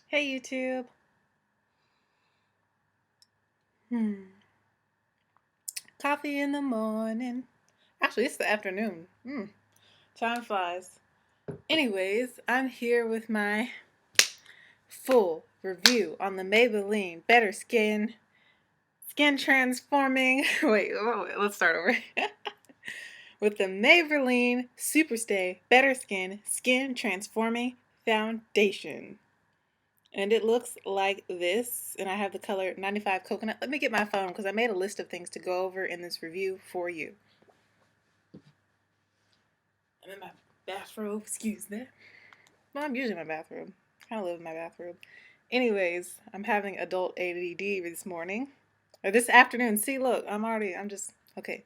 Hey YouTube. Hmm. Coffee in the morning. Actually, it's the afternoon. Time flies. Anyways, I'm here with my full review on the Maybelline Better Skin Transforming. Wait, let's start over. With the Maybelline Superstay Better Skin Transforming Foundation. And it looks like this, and I have the color 95 Coconut. Let me get my phone because I made a list of things to go over in this review for you. I'm in my bathrobe, excuse me. Well, I'm usually in my bathrobe. I kind of live in my bathrobe. Anyways, I'm having adult ADD this morning. Or this afternoon. See, look, okay.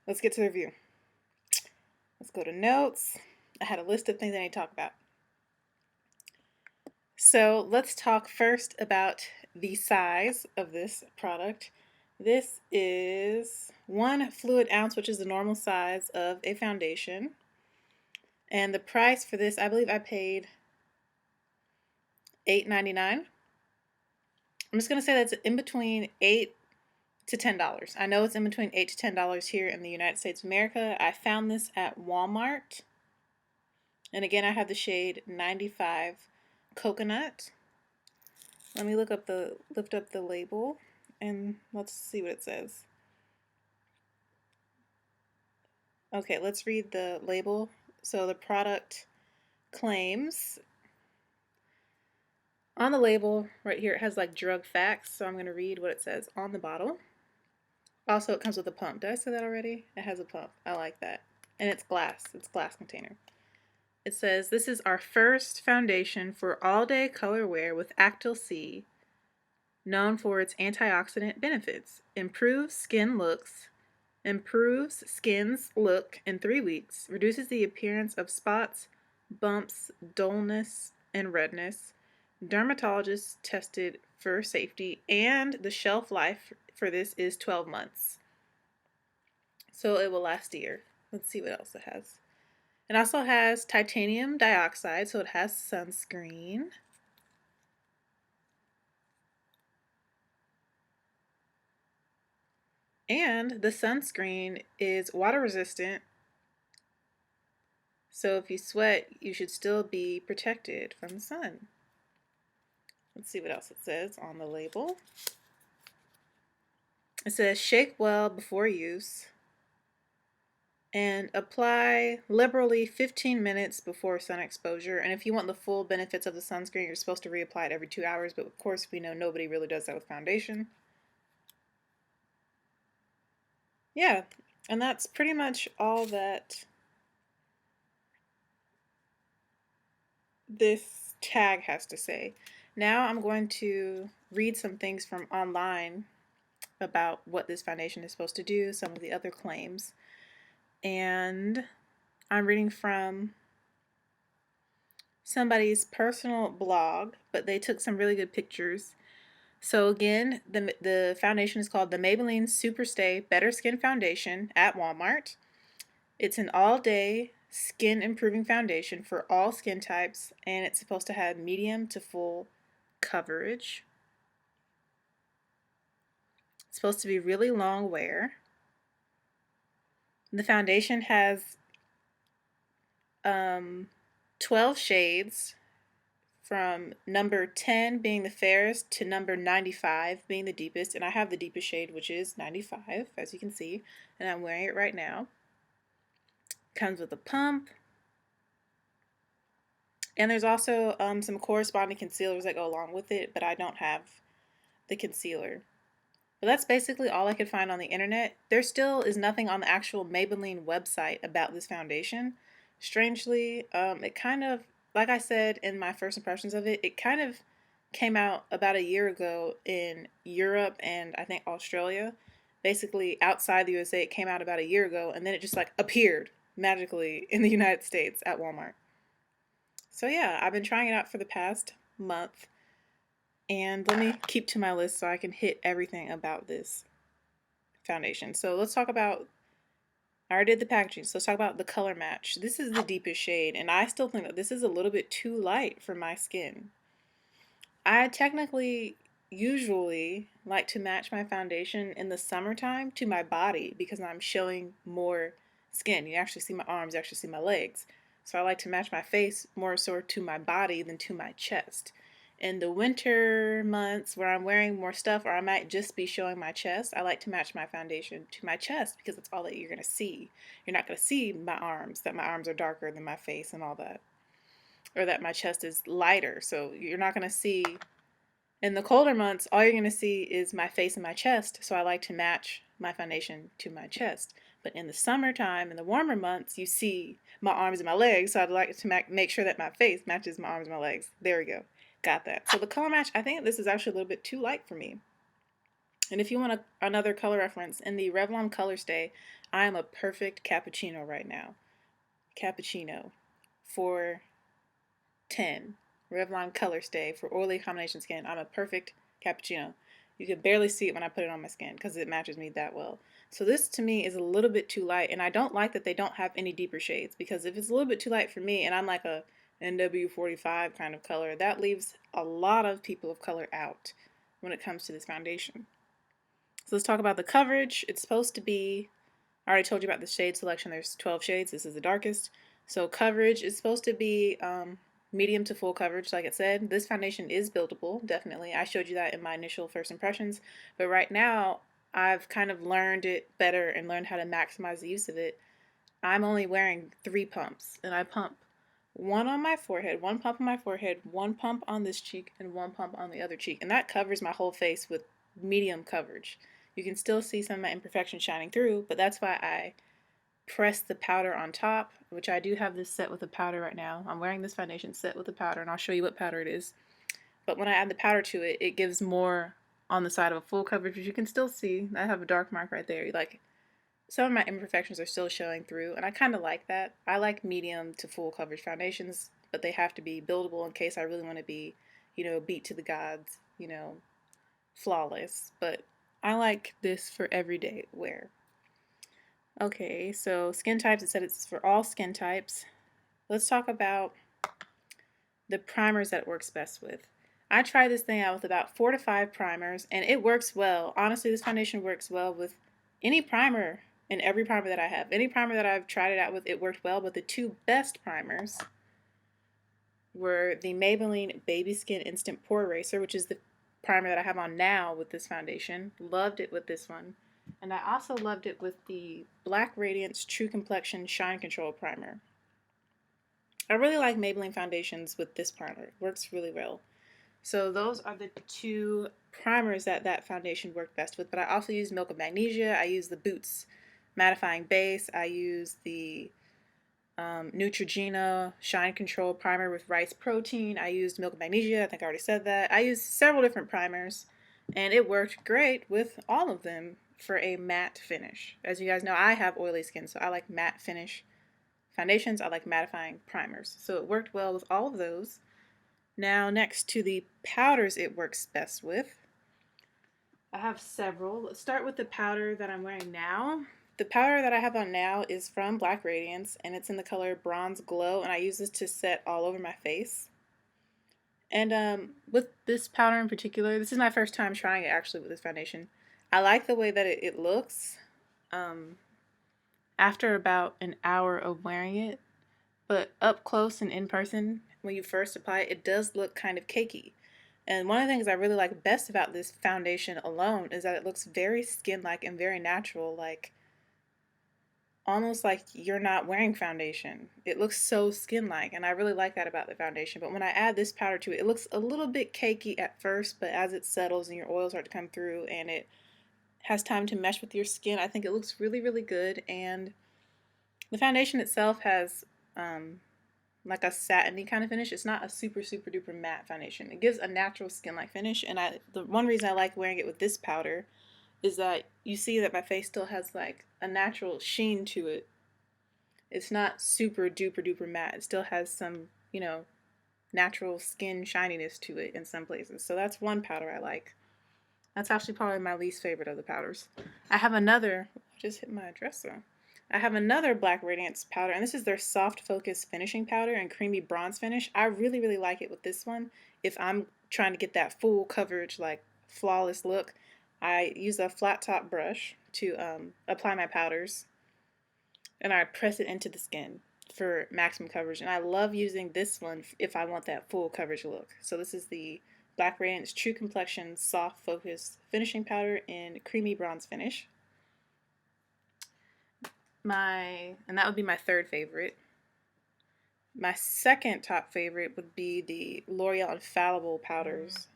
Let's get to the review. Let's go to notes. I had a list of things I need to talk about. So let's talk first about the size of this product. This is 1 fluid ounce, which is the normal size of a foundation. And the price for this, I believe I paid $8.99. I'm just going to say that's in between $8 to $10. I know it's in between $8 to $10 here in the United States of America. I found this at Walmart. And again, I have the shade 95 Coconut. Let me lift up the label and let's see what it says. Okay, let's read the label. So the product claims on the label right here, it has like drug facts. So I'm going to read what it says on the bottle. Also, it comes with a pump. Did I say that already? It has a pump. I like that. And it's glass. It's a glass container. It says, this is our first foundation for all-day color wear with Actyl C, known for its antioxidant benefits. Improves skin's look in 3 weeks, reduces the appearance of spots, bumps, dullness, and redness. Dermatologists tested for safety, and the shelf life for this is 12 months. So it will last a year. Let's see what else it has. It also has titanium dioxide, so it has sunscreen. And the sunscreen is water resistant, so if you sweat, you should still be protected from the sun. Let's see what else it says on the label. It says shake well before use and apply liberally 15 minutes before sun exposure. And if you want the full benefits of the sunscreen, you're supposed to reapply it every 2 hours, but of course we know nobody really does that with foundation. Yeah, and that's pretty much all that this tag has to say. Now I'm going to read some things from online about what this foundation is supposed to do, some of the other claims. And I'm reading from somebody's personal blog, but they took some really good pictures. So again, the foundation is called the Maybelline Superstay Better Skin Foundation at Walmart. It's an all-day skin improving foundation for all skin types, and it's supposed to have medium to full coverage. It's supposed to be really long wear. The foundation has 12 shades, from number 10 being the fairest to number 95 being the deepest, and I have the deepest shade, which is 95, as you can see, and I'm wearing it right now. Comes with a pump, and there's also some corresponding concealers that go along with it, but I don't have the concealer. But that's basically all I could find on the internet. There still is nothing on the actual Maybelline website about this foundation. Strangely, it kind of, like I said in my first impressions of it, it kind of came out about a year ago in Europe and I think Australia. Basically, outside the USA, it came out about a year ago, and then it just like appeared magically in the United States at Walmart. So yeah, I've been trying it out for the past month. And let me keep to my list so I can hit everything about this foundation. So let's talk about, I already did the packaging, so let's talk about the color match. This is the deepest shade, and I still think that this is a little bit too light for my skin. I technically usually like to match my foundation in the summertime to my body because I'm showing more skin. You actually see my arms, you actually see my legs. So I like to match my face more so to my body than to my chest. In the winter months where I'm wearing more stuff or I might just be showing my chest, I like to match my foundation to my chest because that's all that you're going to see. You're not going to see my arms, that my arms are darker than my face and all that, or that my chest is lighter. So you're not going to see, in the colder months, all you're going to see is my face and my chest. So I like to match my foundation to my chest. But in the summertime, in the warmer months, you see my arms and my legs. So I'd like to make sure that my face matches my arms and my legs. There we go. Got that. So the color match, I think this is actually a little bit too light for me. And if you want another color reference, in the Revlon Color Stay, I am a perfect cappuccino right now. Cappuccino for 10. Revlon Color Stay for oily combination skin. I'm a perfect cappuccino. You can barely see it when I put it on my skin because it matches me that well. So this to me is a little bit too light, and I don't like that they don't have any deeper shades, because if it's a little bit too light for me and I'm like a NW45 kind of color, that leaves a lot of people of color out when it comes to this foundation. So let's talk about the coverage. It's supposed to be, I already told you about the shade selection. There's 12 shades. This is the darkest. So coverage is supposed to be medium to full coverage, like it said. This foundation is buildable, definitely. I showed you that in my initial first impressions. But right now, I've kind of learned it better and learned how to maximize the use of it. I'm only wearing 3 pumps, and I pump one on my forehead, 1 pump on my forehead, 1 pump on this cheek, and 1 pump on the other cheek. And that covers my whole face with medium coverage. You can still see some of my imperfections shining through, but that's why I press the powder on top, which I do have this set with a powder right now. I'm wearing this foundation set with a powder, and I'll show you what powder it is. But when I add the powder to it, it gives more on the side of a full coverage, which you can still see. I have a dark mark right there. Like, some of my imperfections are still showing through, and I kind of like that. I like medium to full coverage foundations, but they have to be buildable in case I really want to be, beat to the gods, flawless. But I like this for everyday wear. Okay, so skin types, it said it's for all skin types. Let's talk about the primers that it works best with. I tried this thing out with about 4 to 5 primers, and it works well. Honestly, this foundation works well with any primer and every primer that I have. Any primer that I've tried it out with, it worked well, but the 2 best primers were the Maybelline Baby Skin Instant Pore Eraser, which is the primer that I have on now with this foundation. Loved it with this one. And I also loved it with the Black Radiance True Complexion Shine Control Primer. I really like Maybelline foundations with this primer. It works really well. So those are the 2 primers that foundation worked best with. But I also use Milk of Magnesia. I use the Boots Mattifying Base. I use the Neutrogena Shine Control Primer with Rice Protein. I used Milk of Magnesia. I think I already said that. I used several different primers, and it worked great with all of them for a matte finish. As you guys know, I have oily skin, so I like matte finish foundations. I like mattifying primers. So it worked well with all of those. Now, next to the powders it works best with, I have several. Let's start with the powder that I'm wearing now. The powder that I have on now is from Black Radiance, and it's in the color Bronze Glow, and I use this to set all over my face. And with this powder in particular, this is my first time trying it actually with this foundation. I like the way that it looks after about an hour of wearing it, but up close and in person, when you first apply it, it does look kind of cakey. And one of the things I really like best about this foundation alone is that it looks very skin-like and very natural, like almost like you're not wearing foundation. It looks so skin-like, and I really like that about the foundation. But when I add this powder to it, it looks a little bit cakey at first, but as it settles and your oils start to come through and it has time to mesh with your skin, I think it looks really, really good. And the foundation itself has like a satiny kind of finish. It's not a super, super duper matte foundation. It gives a natural skin-like finish, and the one reason I like wearing it with this powder is that you see that my face still has like a natural sheen to it. It's not super duper duper matte. It still has some, natural skin shininess to it in some places. So that's one powder I like. That's actually probably my least favorite of the powders. I have another, I just hit my dresser. I have another Black Radiance powder, and this is their Soft Focus Finishing Powder and Creamy Bronze Finish. I really, really like it with this one. if I'm trying to get that full coverage, like flawless look, I use a flat top brush to apply my powders, and I press it into the skin for maximum coverage. And I love using this one if I want that full coverage look. So this is the Black Radiance True Complexion Soft Focus Finishing Powder in Creamy Bronze Finish. And that would be my third favorite. My second top favorite would be the L'Oreal Infallible powders.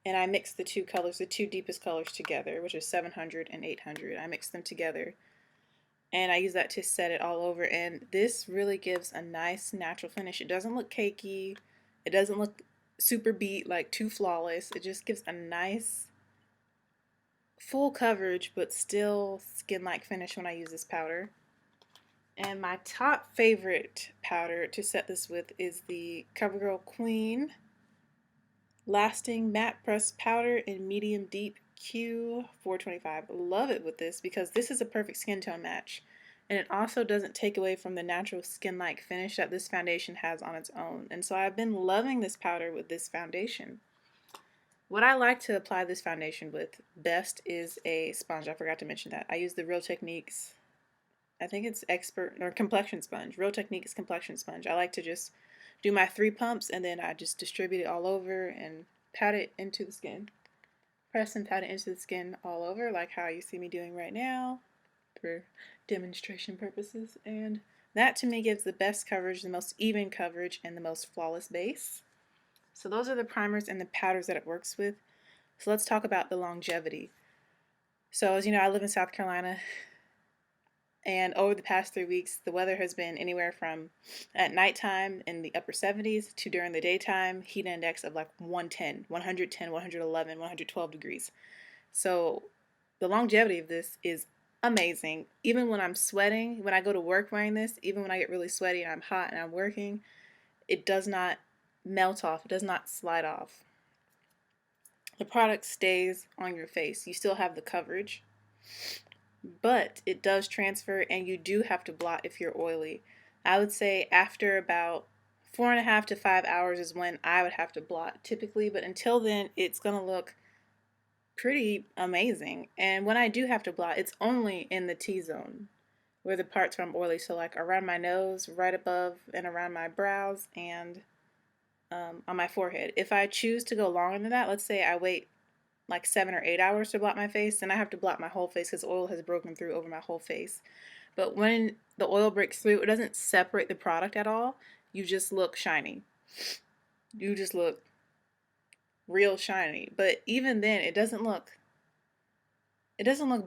And I mix the two colors, the two deepest colors together, which is 700 and 800. I mix them together. And I use that to set it all over. And this really gives a nice natural finish. It doesn't look cakey. It doesn't look super beat, like too flawless. It just gives a nice full coverage, but still skin-like finish when I use this powder. And my top favorite powder to set this with is the CoverGirl Queen Lasting Matte Press Powder in Medium Deep Q425. Love it with this because this is a perfect skin tone match. And it also doesn't take away from the natural skin-like finish that this foundation has on its own. And so I've been loving this powder with this foundation. What I like to apply this foundation with best is a sponge. I forgot to mention that. I use the Real Techniques, I think it's complexion sponge. Real Techniques complexion sponge. I like to just do my 3 pumps and then I just distribute it all over and pat it into the skin. Press and pat it into the skin all over, like how you see me doing right now for demonstration purposes. And that to me gives the best coverage, the most even coverage, and the most flawless base. So those are the primers and the powders that it works with. So let's talk about the longevity. So as you know, I live in South Carolina, and over the past 3 weeks, the weather has been anywhere from at nighttime in the upper 70s to during the daytime, heat index of like 110, 110, 111, 112 degrees. So the longevity of this is amazing. Even when I'm sweating, when I go to work wearing this, even when I get really sweaty and I'm hot and I'm working, it does not melt off. It does not slide off. The product stays on your face. You still have the coverage, but it does transfer, and you do have to blot if you're oily. I would say after about 4.5 to 5 hours is when I would have to blot typically, but until then it's gonna look pretty amazing. And when I do have to blot, it's only in the T-zone where the parts where I'm oily, so like around my nose, right above and around my brows, and on my forehead. If I choose to go longer than that, let's say I wait like 7 or 8 hours to blot my face, then I have to blot my whole face because oil has broken through over my whole face. But when the oil breaks through, it doesn't separate the product at all. You just look shiny. You just look real shiny. But even then, it doesn't look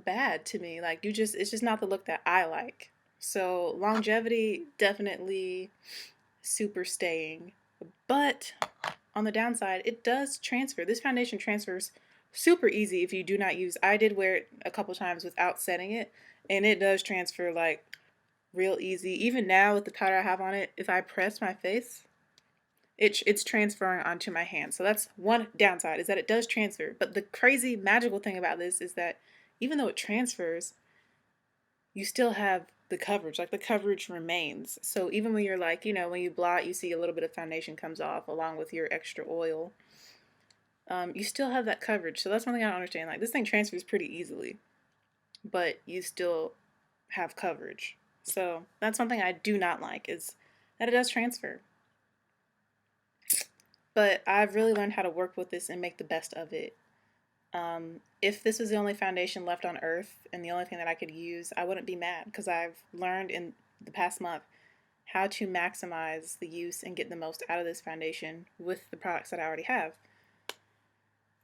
bad to me. Like it's just not the look that I like. So longevity, definitely super staying. But on the downside, it does transfer. This foundation transfers super easy if you do not use. I did wear it a couple times without setting it, and it does transfer like real easy. Even now with the powder I have on it, if I press my face, it's transferring onto my hand. So that's one downside, is that it does transfer. But the crazy magical thing about this is that even though it transfers, you still have the coverage. Like the coverage remains. So even when you're like, you know, when you blot, you see a little bit of foundation comes off along with your extra oil. You still have that coverage. So that's one thing I don't understand. Like this thing transfers pretty easily, but you still have coverage. So that's something I do not like, is that it does transfer. But I've really learned how to work with this and make the best of it. If this was the only foundation left on earth and the only thing that I could use, I wouldn't be mad, because I've learned in the past month how to maximize the use and get the most out of this foundation with the products that I already have.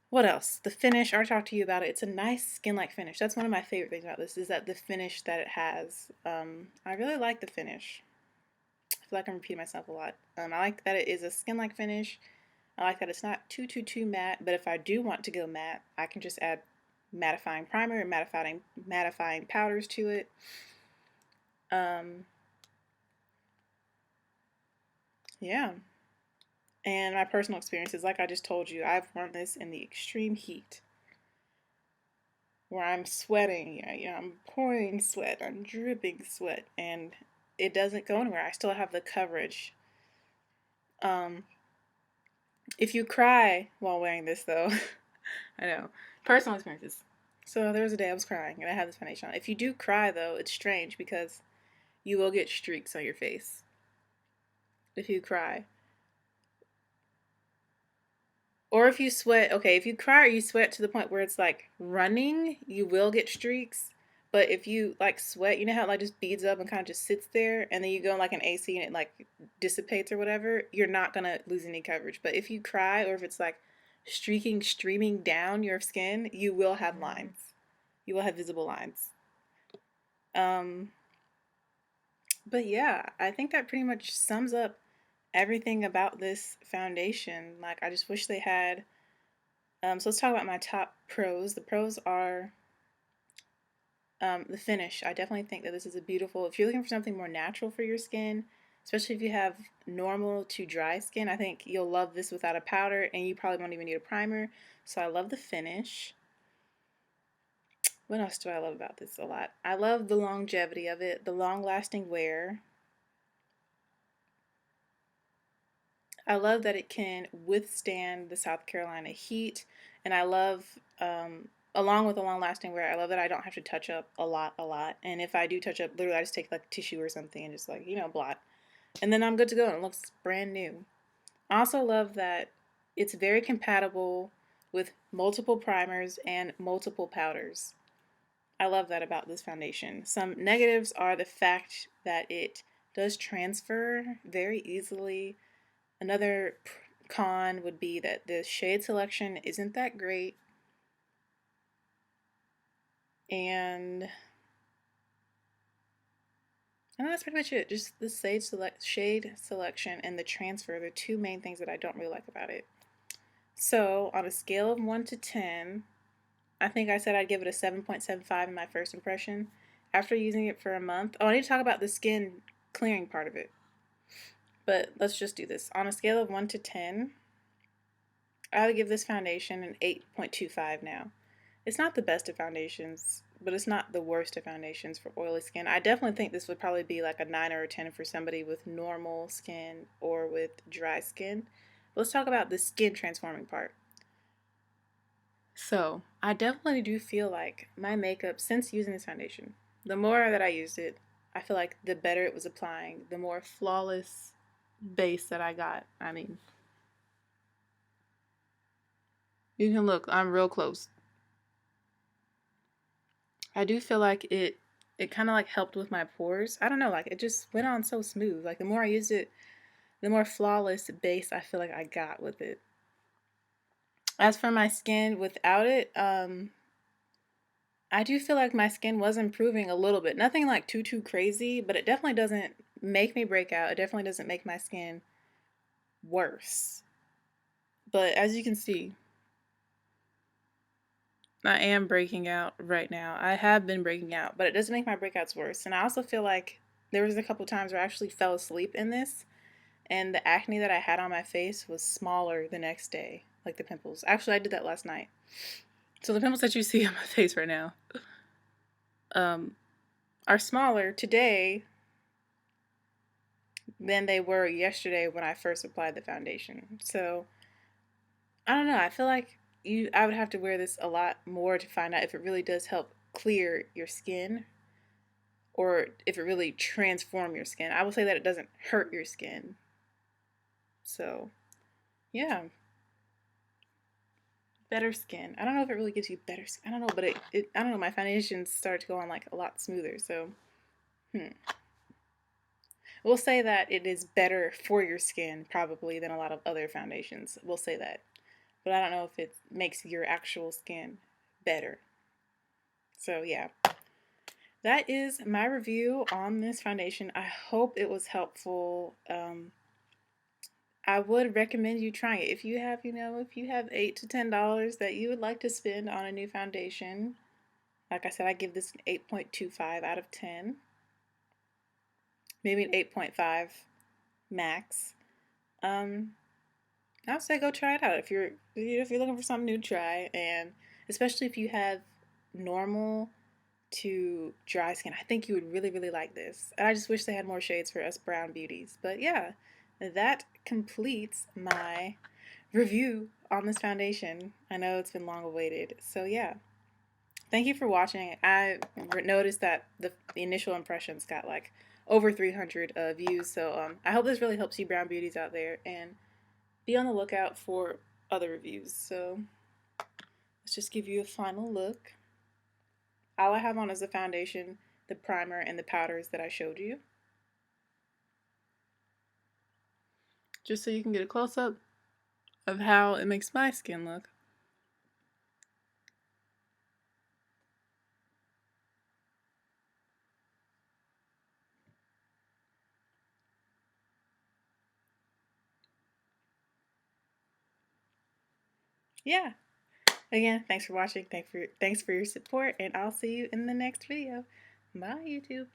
What else? The finish, I already talked to you about it. It's a nice skin-like finish. That's one of my favorite things about this, is that the finish that it has. I really like the finish. I feel like I'm repeating myself a lot. I like that it is a skin-like finish. I like that it's not too matte, but if I do want to go matte, I can just add mattifying primer and mattifying powders to it. Yeah. And my personal experiences, like I just told you, I've worn this in the extreme heat, where I'm sweating, I'm pouring sweat, I'm dripping sweat, and it doesn't go anywhere. I still have the coverage. If you cry while wearing this, though, I know. Personal experiences. So there was a day I was crying and I had this foundation on. If you do cry, though, it's strange because you will get streaks on your face if you cry. Or if you sweat, okay, if you cry or you sweat to the point where it's like running, you will get streaks. But if you like sweat, you know how it like just beads up and kind of just sits there, and then you go in like an AC and it like dissipates or whatever, you're not gonna lose any coverage. But if you cry or if it's like streaming down your skin, you will have lines. You will have visible lines. Um, but yeah, I think that pretty much sums up everything about this foundation. Like, I just wish they had. So let's talk about my top pros. The pros are the finish. I definitely think that this is a beautiful, if you're looking for something more natural for your skin, especially if you have normal to dry skin, I think you'll love this without a powder, and you probably won't even need a primer. So I love the finish. What else do I love about this a lot? I love the longevity of it, the long lasting wear. I love that it can withstand the South Carolina heat, and I love, along with the long lasting wear, I love that I don't have to touch up a lot. And if I do touch up, literally I just take like tissue or something and just like, blot. And then I'm good to go and it looks brand new. I also love that it's very compatible with multiple primers and multiple powders. I love that about this foundation. Some negatives are the fact that it does transfer very easily. Another con would be that the shade selection isn't that great. And that's pretty much it. Just the shade selection and the transfer are the two main things that I don't really like about it. So on a scale of 1 to 10, I think I said I'd give it a 7.75 in my first impression. After using it for a month, I need to talk about the skin clearing part of it. But let's just do this. On a scale of 1 to 10, I would give this foundation an 8.25 now. It's not the best of foundations, but it's not the worst of foundations for oily skin. I definitely think this would probably be like a 9 or a 10 for somebody with normal skin or with dry skin. But let's talk about the skin transforming part. So, I definitely do feel like my makeup, since using this foundation, the more that I used it, I feel like the better it was applying, the more flawless base that I got. I mean, you can look, I'm real close. I do feel like it kind of like helped with my pores. I don't know, like it just went on so smooth. Like the more I used it, the more flawless base I feel like I got with it. As for my skin without it, I do feel like my skin was improving a little bit. Nothing like too crazy, but it definitely doesn't make me break out. It definitely doesn't make my skin worse. But as you can see, I am breaking out right now. I have been breaking out, but it doesn't make my breakouts worse. And I also feel like there was a couple times where I actually fell asleep in this, and the acne that I had on my face was smaller the next day, like the pimples. Actually, I did that last night. So the pimples that you see on my face right now are smaller today than they were yesterday when I first applied the foundation. So I don't know. I feel like I would have to wear this a lot more to find out if it really does help clear your skin or if it really transform your skin. I will say that it doesn't hurt your skin. So, yeah. Better skin. I don't know if it really gives you better skin. I don't know, but I don't know, my foundations start to go on like a lot smoother. So, we'll say that it is better for your skin probably than a lot of other foundations. We'll say that. But I don't know if it makes your actual skin better. So, yeah. That is my review on this foundation. I hope it was helpful. I would recommend you trying it. If you have, if you have $8 to $10 that you would like to spend on a new foundation, like I said, I give this an 8.25 out of 10. Maybe an 8.5 max. I'd say go try it out if you're looking for something new to try, and especially if you have normal to dry skin. I think you would really like this. And I just wish they had more shades for us brown beauties. But yeah, that completes my review on this foundation. I know it's been long awaited. So yeah, thank you for watching. I noticed that the initial impressions got like over 300 views. So I hope this really helps you brown beauties out there, and be on the lookout for other reviews. So let's just give you a final look. All I have on is the foundation, the primer, and the powders that I showed you. Just so you can get a close-up of how it makes my skin look. Yeah. Again, thanks for watching. Thanks for your support, and I'll see you in the next video. Bye, YouTube.